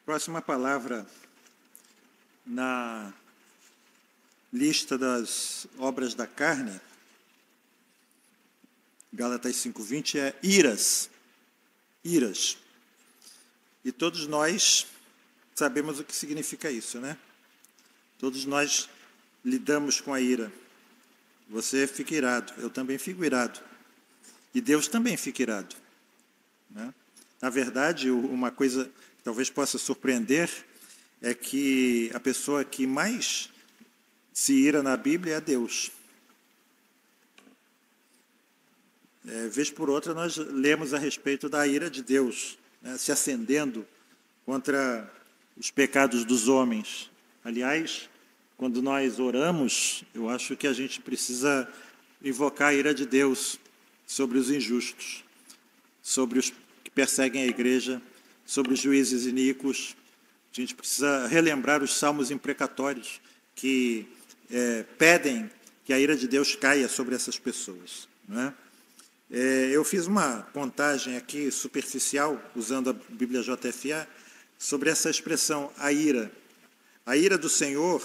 Próxima palavra na lista das obras da carne, Gálatas 5:20, é iras. Iras. E todos nós sabemos o que significa isso, né? Todos nós lidamos com a ira. Você fica irado, eu também fico irado. E Deus também fica irado, né? Na verdade, uma coisa que talvez possa surpreender é que a pessoa que mais se ira na Bíblia é Deus. Vez por outra, nós lemos a respeito da ira de Deus, né, se acendendo contra os pecados dos homens. Aliás, quando nós oramos, eu acho que a gente precisa invocar a ira de Deus sobre os injustos, sobre os que perseguem a igreja, sobre os juízes iníquos. A gente precisa relembrar os salmos imprecatórios que pedem que a ira de Deus caia sobre essas pessoas, não é? Eu fiz uma contagem aqui superficial, usando a Bíblia JFA, sobre essa expressão, a ira. A ira do Senhor,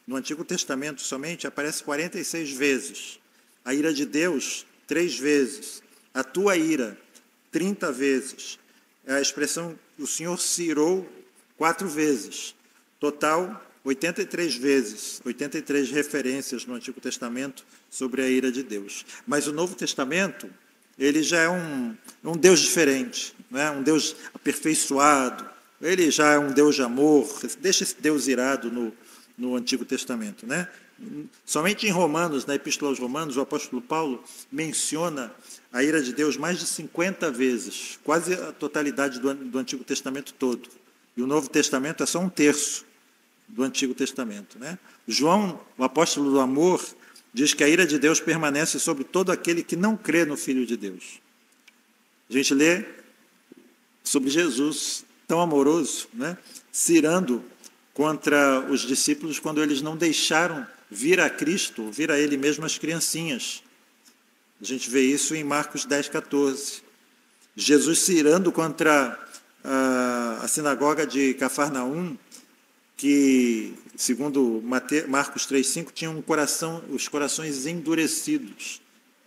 no Antigo Testamento somente, aparece 46 vezes. A ira de Deus, 3 vezes. A tua ira, 30 vezes. A expressão, o Senhor se irou 4 vezes. Total, 83 vezes, 83 referências no Antigo Testamento sobre a ira de Deus. Mas o Novo Testamento, ele já é um Deus diferente, né? Um Deus aperfeiçoado. Ele já é um Deus de amor. Deixa esse Deus irado no Antigo Testamento, né? Somente em Romanos, na Epístola aos Romanos, o apóstolo Paulo menciona a ira de Deus mais de 50 vezes, quase a totalidade do Antigo Testamento todo. E o Novo Testamento é só 1/3 do Antigo Testamento, né? João, o apóstolo do amor, diz que a ira de Deus permanece sobre todo aquele que não crê no Filho de Deus. A gente lê sobre Jesus, tão amoroso, né, se irando contra os discípulos quando eles não deixaram vir a Cristo, vir a Ele mesmo as criancinhas. A gente vê isso em Marcos 10:14. Jesus se irando contra a sinagoga de Cafarnaum, que, segundo Marcos 3:5, tinham os corações endurecidos.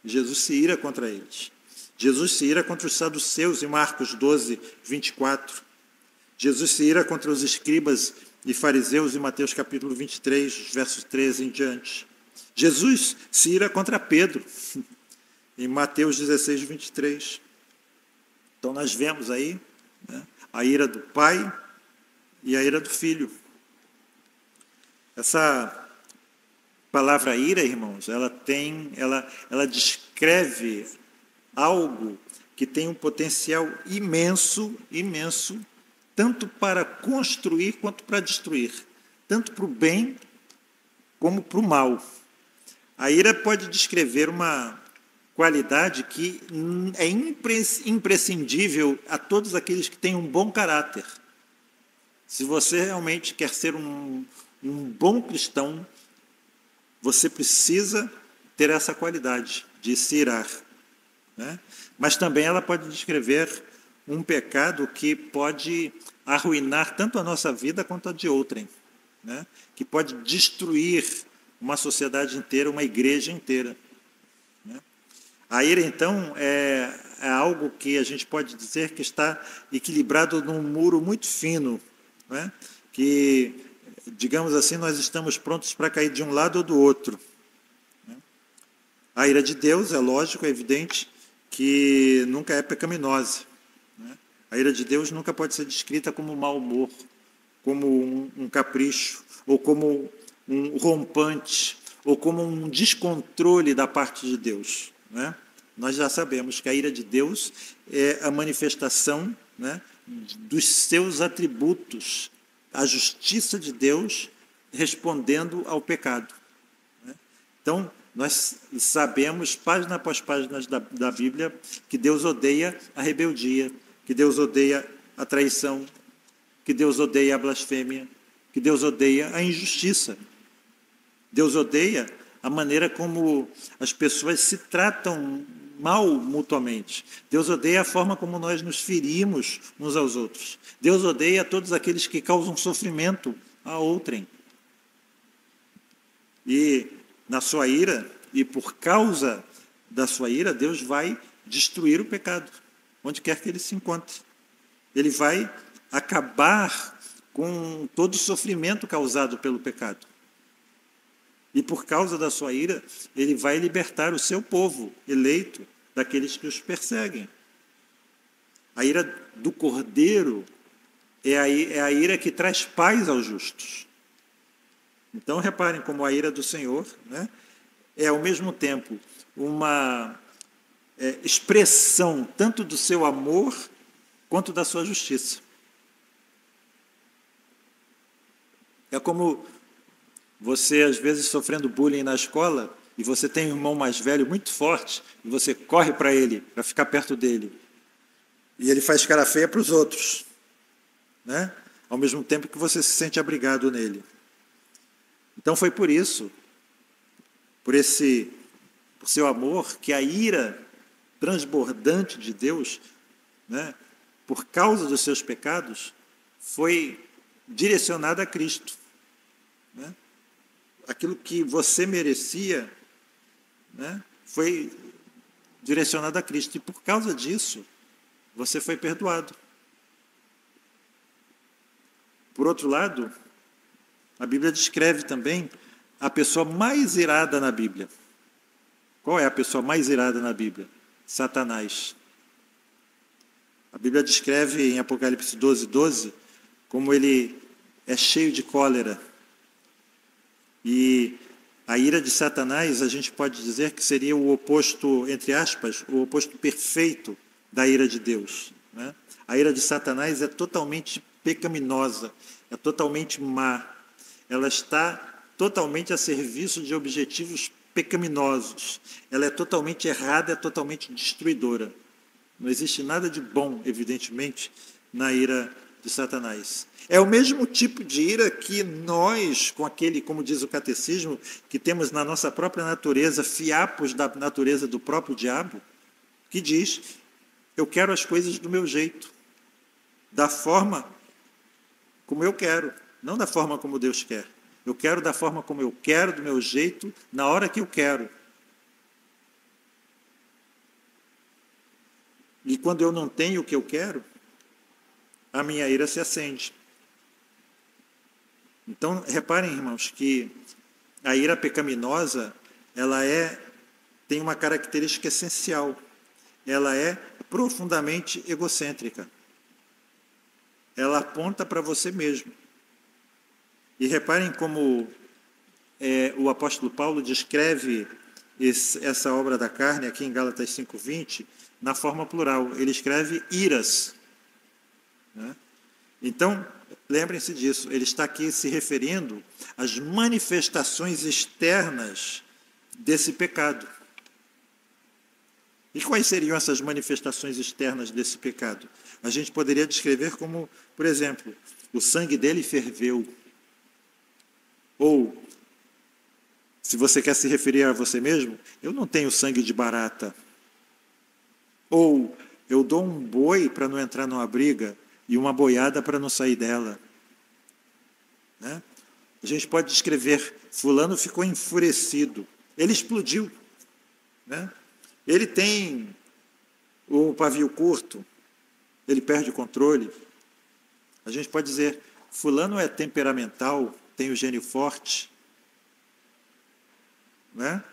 Jesus se ira contra eles. Jesus se ira contra os saduceus, em Marcos 12:24. Jesus se ira contra os escribas e fariseus, em Mateus capítulo 23, versos 13 em diante. Jesus se ira contra Pedro, em Mateus 16:23. Então nós vemos aí, né, a ira do Pai e a ira do Filho. Essa palavra ira, irmãos, ela descreve algo que tem um potencial imenso, imenso, tanto para construir quanto para destruir, tanto para o bem como para o mal. A ira pode descrever uma qualidade que é imprescindível a todos aqueles que têm um bom caráter. Se você realmente quer ser um bom cristão, você precisa ter essa qualidade de se irar, né? Mas também ela pode descrever um pecado que pode arruinar tanto a nossa vida quanto a de outrem, né? Que pode destruir uma sociedade inteira, uma igreja inteira, né? A ira, então, é algo que a gente pode dizer que está equilibrado num muro muito fino, né? Que, digamos assim, nós estamos prontos para cair de um lado ou do outro, né? A ira de Deus, é lógico, é evidente, que nunca é pecaminosa, né? A ira de Deus nunca pode ser descrita como mau humor, como um capricho, ou como um rompante, ou como um descontrole da parte de Deus, né? Nós já sabemos que a ira de Deus é a manifestação, né, dos seus atributos, a justiça de Deus respondendo ao pecado, né? Então, nós sabemos, página após página da Bíblia, que Deus odeia a rebeldia, que Deus odeia a traição, que Deus odeia a blasfêmia, que Deus odeia a injustiça. Deus odeia a maneira como as pessoas se tratam mal mutuamente. Deus odeia a forma como nós nos ferimos uns aos outros. Deus odeia todos aqueles que causam sofrimento a outrem. E na sua ira, e por causa da sua ira, Deus vai destruir o pecado, onde quer que ele se encontre. Ele vai acabar com todo o sofrimento causado pelo pecado. E por causa da sua ira, ele vai libertar o seu povo eleito daqueles que os perseguem. A ira do Cordeiro é a ira que traz paz aos justos. Então, reparem como a ira do Senhor, né, é, ao mesmo tempo, uma expressão tanto do seu amor quanto da sua justiça. É como você, às vezes, sofrendo bullying na escola, e você tem um irmão mais velho, muito forte, e você corre para ele, para ficar perto dele. E ele faz cara feia para os outros, né? Ao mesmo tempo que você se sente abrigado nele. Então foi por isso, por seu amor, que a ira transbordante de Deus, né, por causa dos seus pecados, foi direcionada a Cristo, né? Aquilo que você merecia, né, foi direcionado a Cristo. E por causa disso, você foi perdoado. Por outro lado, a Bíblia descreve também a pessoa mais irada na Bíblia. Qual é a pessoa mais irada na Bíblia? Satanás. A Bíblia descreve em Apocalipse 12:12 como ele é cheio de cólera. E a ira de Satanás, a gente pode dizer que seria o oposto, entre aspas, o oposto perfeito da ira de Deus, né? A ira de Satanás é totalmente pecaminosa, é totalmente má. Ela está totalmente a serviço de objetivos pecaminosos. Ela é totalmente errada, é totalmente destruidora. Não existe nada de bom, evidentemente, na ira de Satanás. É o mesmo tipo de ira que nós, com aquele, como diz o catecismo, que temos na nossa própria natureza, fiapos da natureza do próprio diabo, que diz: eu quero as coisas do meu jeito, da forma como eu quero, não da forma como Deus quer. Eu quero da forma como eu quero, do meu jeito, na hora que eu quero. E quando eu não tenho o que eu quero, a minha ira se acende. Então, reparem, irmãos, que a ira pecaminosa, ela tem uma característica essencial. Ela é profundamente egocêntrica. Ela aponta para você mesmo. E reparem como o apóstolo Paulo descreve essa obra da carne, aqui em Gálatas 5:20, na forma plural. Ele escreve iras, né? Então, lembrem-se disso, ele está aqui se referindo às manifestações externas desse pecado. E quais seriam essas manifestações externas desse pecado? A gente poderia descrever como, por exemplo, o sangue dele ferveu. Ou, se você quer se referir a você mesmo, eu não tenho sangue de barata. Ou, eu dou um boi para não entrar numa briga e uma boiada para não sair dela, né? A gente pode descrever, fulano ficou enfurecido, ele explodiu, né? Ele tem o pavio curto, ele perde o controle. A gente pode dizer, fulano é temperamental, tem o gênio forte, né?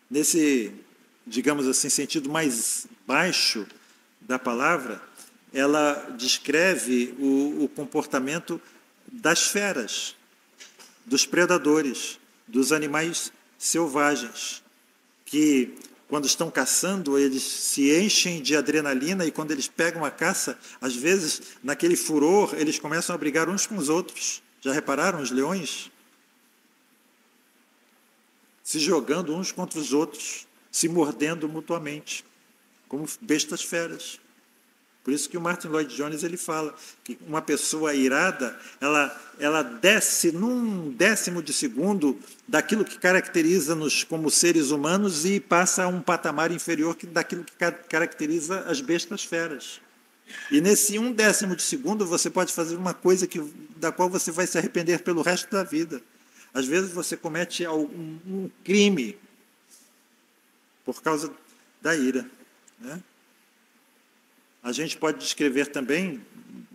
Nesse, digamos assim, sentido mais baixo da palavra, ela descreve o comportamento das feras, dos predadores, dos animais selvagens, que quando estão caçando, eles se enchem de adrenalina e quando eles pegam a caça, às vezes, naquele furor, eles começam a brigar uns com os outros. Já repararam os leões? Se jogando uns contra os outros, se mordendo mutuamente, como bestas feras. Por isso que o Martin Lloyd Jones ele fala que uma pessoa irada, ela desce num décimo de segundo daquilo que caracteriza-nos como seres humanos e passa a um patamar inferior daquilo que caracteriza as bestas feras. E nesse 1/10 de segundo você pode fazer uma coisa da qual você vai se arrepender pelo resto da vida. Às vezes você comete um crime por causa da ira, né? A gente pode descrever também,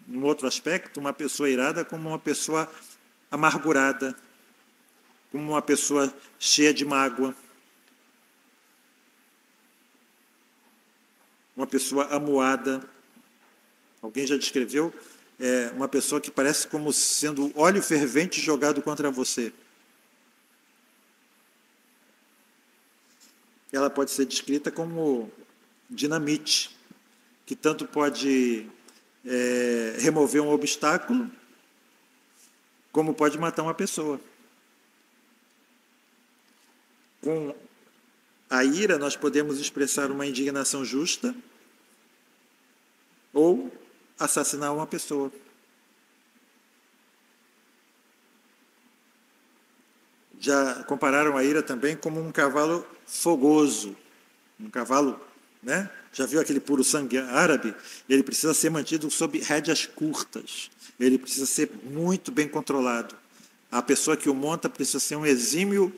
num outro aspecto, uma pessoa irada como uma pessoa amargurada, como uma pessoa cheia de mágoa, uma pessoa amuada. Alguém já descreveu uma pessoa que parece como sendo óleo fervente jogado contra você. Ela pode ser descrita como dinamite, que tanto pode remover um obstáculo, como pode matar uma pessoa. Com a ira, nós podemos expressar uma indignação justa ou assassinar uma pessoa. Já compararam a ira também como um cavalo fogoso, um cavalo, né? Já viu aquele puro sangue árabe? Ele precisa ser mantido sob rédeas curtas, ele precisa ser muito bem controlado. A pessoa que o monta precisa ser um exímio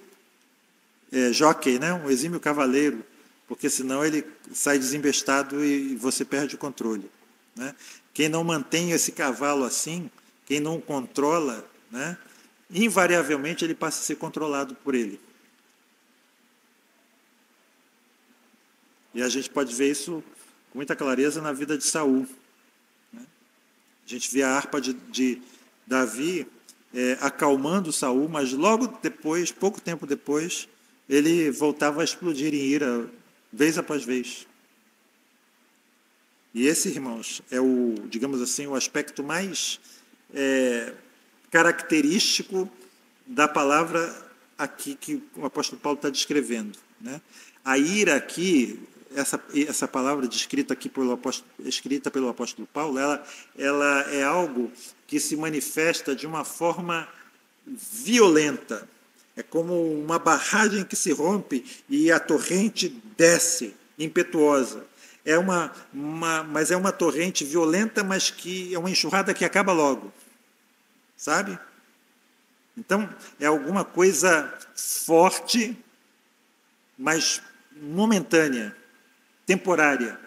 jockey, né? Um exímio cavaleiro, porque senão ele sai desembestado e você perde o controle, né? Quem não mantém esse cavalo assim, quem não o controla, né? Invariavelmente ele passa a ser controlado por ele. E a gente pode ver isso com muita clareza na vida de Saul, né? A gente vê a harpa de Davi acalmando Saul, mas logo depois, pouco tempo depois, ele voltava a explodir em ira, vez após vez. E esse, irmãos, é digamos assim, o aspecto mais característico da palavra aqui que o apóstolo Paulo está descrevendo, né? A ira aqui, essa palavra escrita pelo apóstolo Paulo, ela é algo que se manifesta de uma forma violenta. É como uma barragem que se rompe e a torrente desce, impetuosa. Mas é uma torrente violenta, mas que é uma enxurrada que acaba logo. Sabe? Então, é alguma coisa forte, mas momentânea, temporária,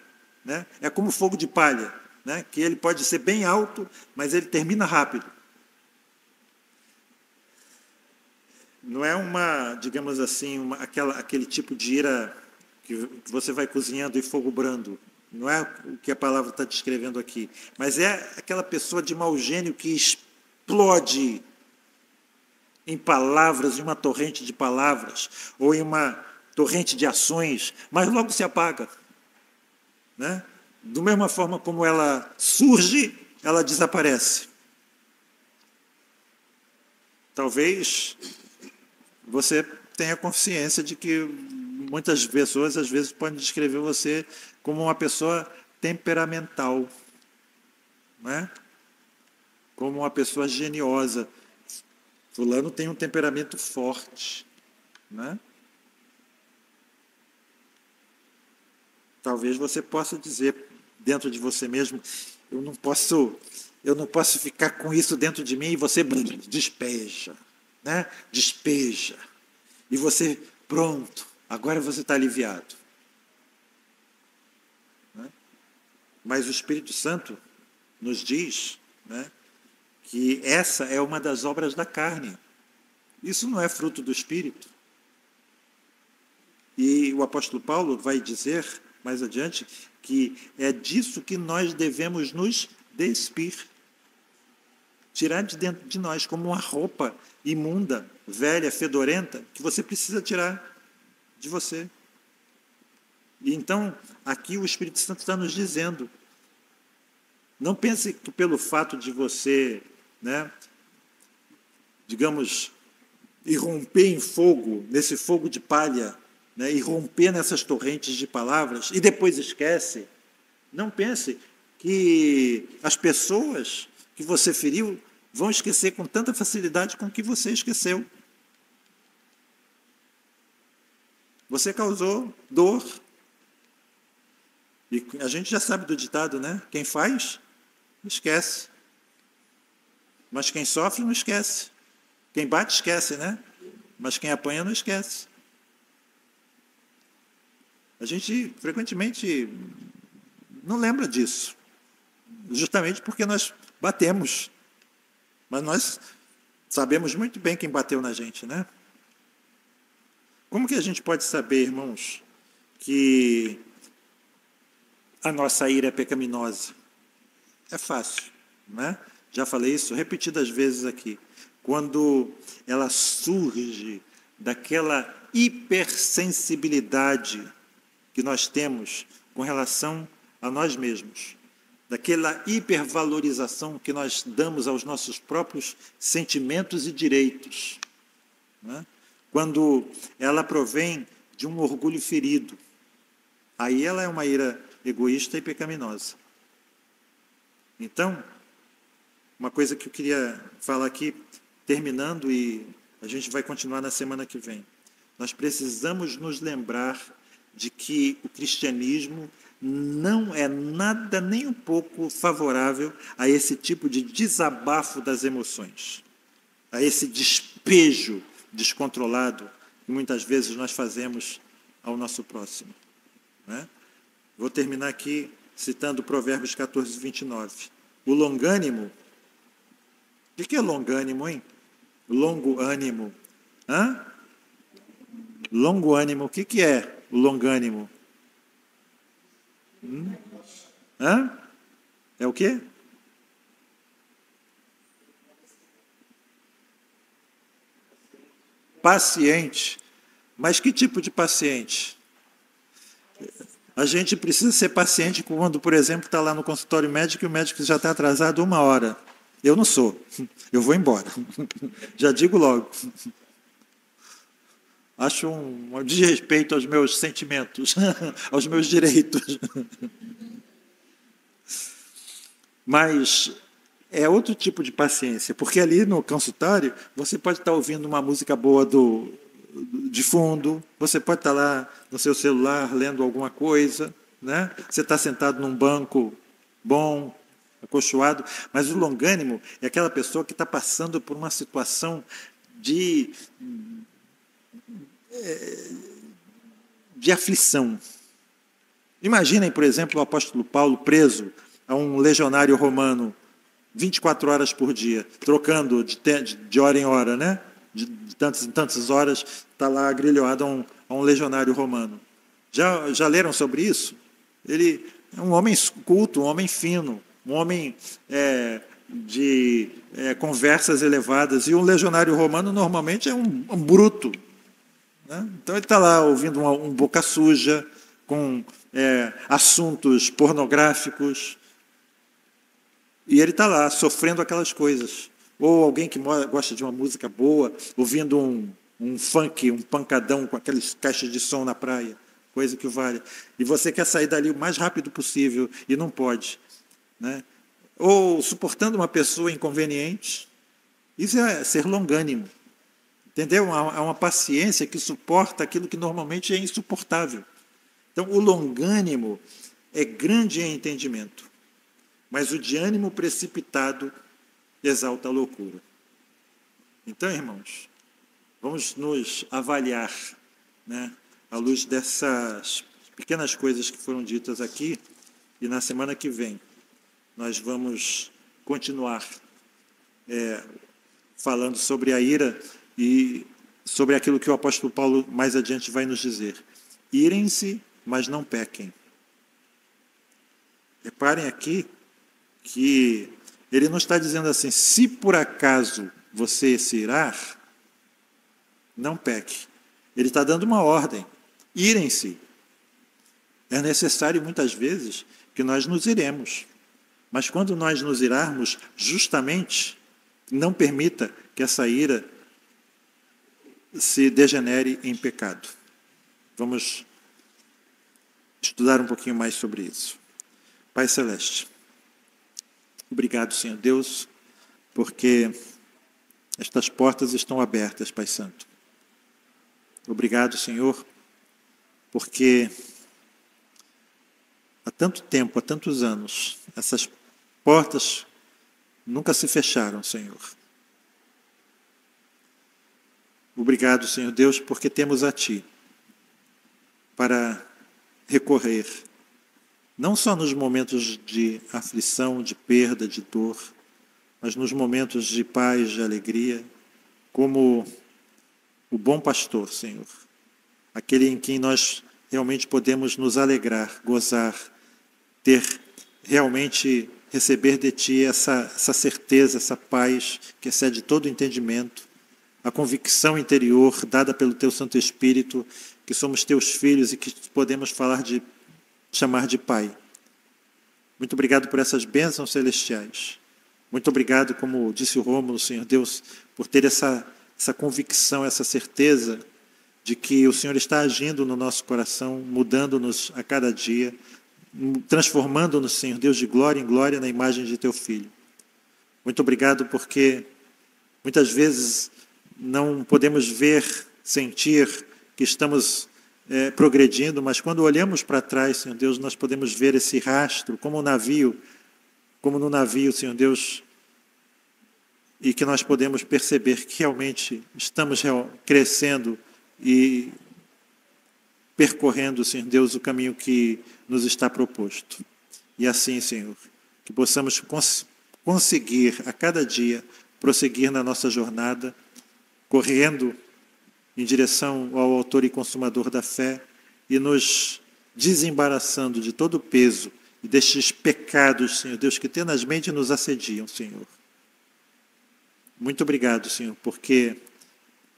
né? É como fogo de palha, né? Que ele pode ser bem alto, mas ele termina rápido. Não é digamos assim, aquele tipo de ira que você vai cozinhando em fogo brando. Não é o que a palavra está descrevendo aqui. Mas é aquela pessoa de mau gênio que explode em palavras, em uma torrente de palavras, ou em uma torrente de ações, mas logo se apaga, né? Da mesma forma como ela surge, ela desaparece. Talvez você tenha consciência de que muitas pessoas, às vezes, podem descrever você como uma pessoa temperamental, né? Como uma pessoa geniosa. Fulano tem um temperamento forte, né? Talvez você possa dizer dentro de você mesmo, eu não posso ficar com isso dentro de mim, e você despeja, né? Despeja. E você, pronto, agora você está aliviado, né? Mas o Espírito Santo nos diz, né, que essa é uma das obras da carne. Isso não é fruto do Espírito. E o apóstolo Paulo vai dizer mais adiante que é disso que nós devemos nos despir. Tirar de dentro de nós como uma roupa imunda, velha, fedorenta, que você precisa tirar de você. E então, aqui o Espírito Santo está nos dizendo, não pense que pelo fato de você, né, digamos, irromper em fogo, nesse fogo de palha, né, irromper nessas torrentes de palavras, e depois esquece. Não pense que as pessoas que você feriu vão esquecer com tanta facilidade com que você esqueceu. Você causou dor. E a gente já sabe do ditado, né? Quem faz, esquece. Mas quem sofre, não esquece. Quem bate, esquece, né? Mas quem apanha, não esquece. A gente, frequentemente, não lembra disso. Justamente porque nós batemos. Mas nós sabemos muito bem quem bateu na gente, né? Como que a gente pode saber, irmãos, que a nossa ira é pecaminosa? É fácil, né? Já falei isso repetidas vezes aqui. Quando ela surge daquela hipersensibilidade que nós temos com relação a nós mesmos, daquela hipervalorização que nós damos aos nossos próprios sentimentos e direitos, né? Quando ela provém de um orgulho ferido, aí ela é uma ira egoísta e pecaminosa. Então, uma coisa que eu queria falar aqui, terminando, e a gente vai continuar na semana que vem. Nós precisamos nos lembrar de que o cristianismo não é nada nem um pouco favorável a esse tipo de desabafo das emoções, a esse despejo descontrolado que muitas vezes nós fazemos ao nosso próximo, né? Vou terminar aqui citando Provérbios 14, 29. O longânimo, o que é longânimo, hein? Longo ânimo. Hã? Longo ânimo, o que é o longânimo? Hã? É o quê? Paciente. Mas que tipo de paciente? A gente precisa ser paciente quando, por exemplo, está lá no consultório médico e o médico já está atrasado 1 hora. Eu não sou. Eu vou embora. Já digo logo. Acho um desrespeito aos meus sentimentos, aos meus direitos. Mas é outro tipo de paciência, porque ali no consultório você pode estar ouvindo uma música boa de fundo, você pode estar lá no seu celular lendo alguma coisa, né? Você está sentado num banco bom, acolchoado, mas o longânimo é aquela pessoa que está passando por uma situação de aflição. Imaginem, por exemplo, o apóstolo Paulo preso a um legionário romano 24 horas por dia, trocando de hora em hora, né? De tantas em tantas horas, está lá agrilhoado a um legionário romano. Já leram sobre isso? Ele é um homem culto, um homem fino, um homem de conversas elevadas, e um legionário romano normalmente é um bruto, né? Então ele está lá ouvindo um boca suja, com assuntos pornográficos, e ele está lá sofrendo aquelas coisas. Ou alguém que gosta de uma música boa, ouvindo um funk, um pancadão com aquelas caixas de som na praia, coisa que vale. E você quer sair dali o mais rápido possível e não pode, né? Ou suportando uma pessoa inconveniente. Isso é ser longânimo. Entendeu? É uma paciência que suporta aquilo que normalmente é insuportável. Então, o longânimo é grande em entendimento, mas o de ânimo precipitado exalta a loucura. Então, irmãos, vamos nos avaliar, né, à luz dessas pequenas coisas que foram ditas aqui, e na semana que vem nós vamos continuar falando sobre a ira e sobre aquilo que o apóstolo Paulo mais adiante vai nos dizer. Irem-se, mas não pequem. Reparem aqui que ele não está dizendo assim, se por acaso você se irar, não peque. Ele está dando uma ordem. Irem-se. É necessário, muitas vezes, que nós nos iremos. Mas quando nós nos irarmos, justamente, não permita que essa ira se degenere em pecado. Vamos estudar um pouquinho mais sobre isso. Pai Celeste, Obrigado, Senhor Deus, porque estas portas estão abertas, Pai Santo. Obrigado, Senhor, porque há tanto tempo, há tantos anos, essas portas nunca se fecharam, Senhor. Obrigado, Senhor Deus, porque temos a Ti para recorrer, não só nos momentos de aflição, de perda, de dor, mas nos momentos de paz, de alegria, como o bom pastor, Senhor, aquele em quem nós realmente podemos nos alegrar, gozar, ter realmente, receber de Ti essa certeza, essa paz que excede todo entendimento, a convicção interior dada pelo Teu Santo Espírito, que somos Teus filhos e que podemos chamar de Pai. Muito obrigado por essas bênçãos celestiais. Muito obrigado, como disse o Rômulo, Senhor Deus, por ter essa convicção, essa certeza de que o Senhor está agindo no nosso coração, mudando-nos a cada dia, transformando-nos, Senhor Deus, de glória em glória na imagem de Teu Filho. Muito obrigado porque muitas vezes não podemos ver, sentir que estamos progredindo, mas quando olhamos para trás, Senhor Deus, nós podemos ver esse rastro, como no navio, Senhor Deus, e que nós podemos perceber que realmente estamos crescendo e percorrendo, Senhor Deus, o caminho que nos está proposto. E assim, Senhor, que possamos conseguir a cada dia prosseguir na nossa jornada, correndo em direção ao autor e consumador da fé e nos desembaraçando de todo o peso e destes pecados, Senhor Deus, que tenazmente nos assediam, Senhor. Muito obrigado, Senhor, porque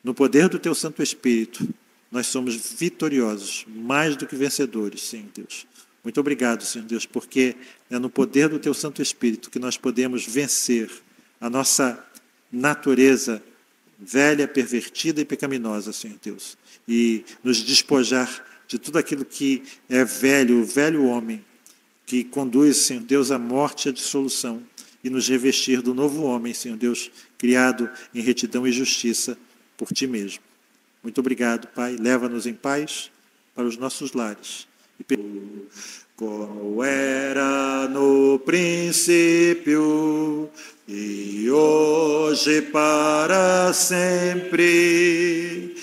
no poder do Teu Santo Espírito nós somos vitoriosos, mais do que vencedores, Senhor Deus. Muito obrigado, Senhor Deus, porque é no poder do Teu Santo Espírito que nós podemos vencer a nossa natureza velha, pervertida e pecaminosa, Senhor Deus, e nos despojar de tudo aquilo que é velho, o velho homem, que conduz, Senhor Deus, à morte e à dissolução, e nos revestir do novo homem, Senhor Deus, criado em retidão e justiça por Ti mesmo. Muito obrigado, Pai. Leva-nos em paz para os nossos lares. Como era no princípio, e hoje para sempre.